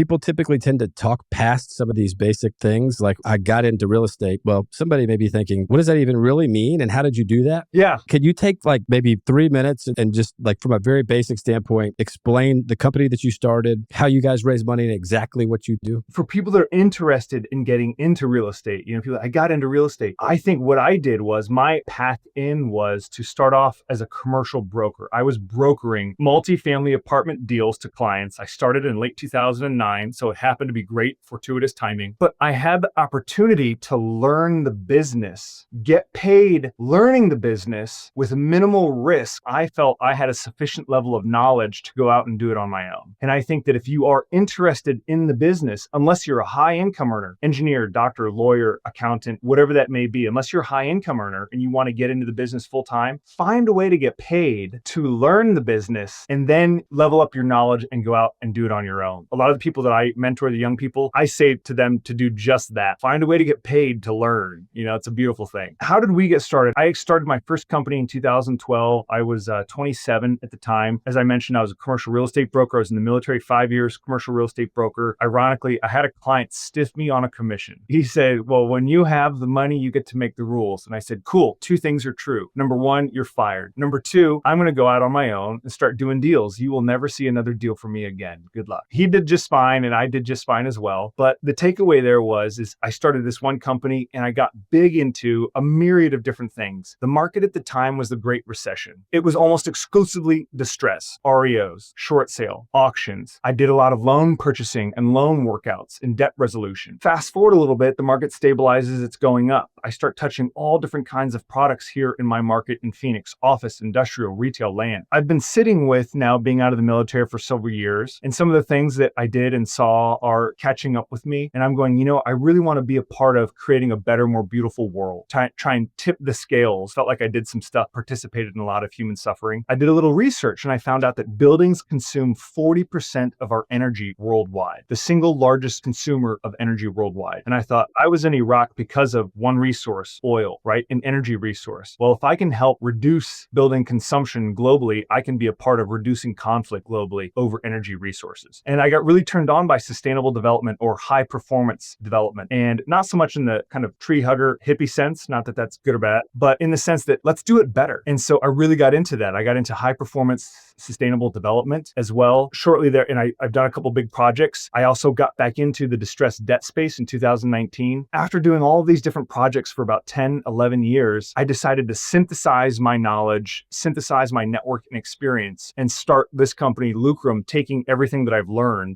people typically tend to talk past some of these basic things. Like, I got into real estate. Well, somebody may be thinking, what does that even really mean? And how did you do that? Yeah. Could you take like maybe 3 minutes and just like from a very basic standpoint, explain the company that you started, how you guys raise money and exactly what you do? For people that are interested in getting into real estate, people, I got into real estate. I think what I did was my path in was to start off as a commercial broker. I was brokering multifamily apartment deals to clients. I started in late 2009, so it happened to be great, fortuitous timing. But I had the opportunity to learn the business, get paid learning the business with minimal risk. I felt I had a sufficient level of knowledge to go out and do it on my own. And I think that if you are interested in the business, unless you're a high income earner, engineer, doctor, lawyer, accountant, whatever that may be, unless you're a high income earner and you want to get into the business full time, find a way to get paid to learn the business and then level up your knowledge and go out and do it on your own. A lot of the people that I mentor, the young people, I say to them to do just that. Find a way to get paid to learn. It's a beautiful thing. How did we get started? I started my first company in 2012. I was 27 at the time. As I mentioned, I was a commercial real estate broker. I was in the military 5 years, commercial real estate broker. Ironically, I had a client stiff me on a commission. He said, well, when you have the money, you get to make the rules. And I said, cool, 2 things are true. Number 1, you're fired. Number 2, I'm going to go out on my own and start doing deals. You will never see another deal from me again. Good luck. He did just fine and I did just fine as well. But the takeaway there is I started this one company and I got big into a myriad of different things. The market at the time was the Great Recession. It was almost exclusively distress, REOs, short sale, auctions. I did a lot of loan purchasing and loan workouts and debt resolution. Fast forward a little bit, the market stabilizes, it's going up. I start touching all different kinds of products here in my market in Phoenix, office, industrial, retail, land. I've been sitting with now being out of the military for several years, and some of the things that I did and saw are catching up with me. And I'm going, I really want to be a part of creating a better, more beautiful world. Try and tip the scales. Felt like I did some stuff, participated in a lot of human suffering. I did a little research and I found out that buildings consume 40% of our energy worldwide, the single largest consumer of energy worldwide. And I thought I was in Iraq because of one resource, oil, right? An energy resource. Well, if I can help reduce building consumption globally, I can be a part of reducing conflict globally over energy resources. And I got really turned on by sustainable development or high performance development. And not so much in the kind of tree hugger hippie sense, not that that's good or bad, but in the sense that let's do it better. And so I really got into that. I got into high performance sustainable development as well shortly there. And I've done a couple big projects. I also got back into the distressed debt space in 2019. After doing all of these different projects for about 10, 11 years, I decided to synthesize my knowledge, synthesize my network and experience, and start this company, Lucrum, taking everything that I've learned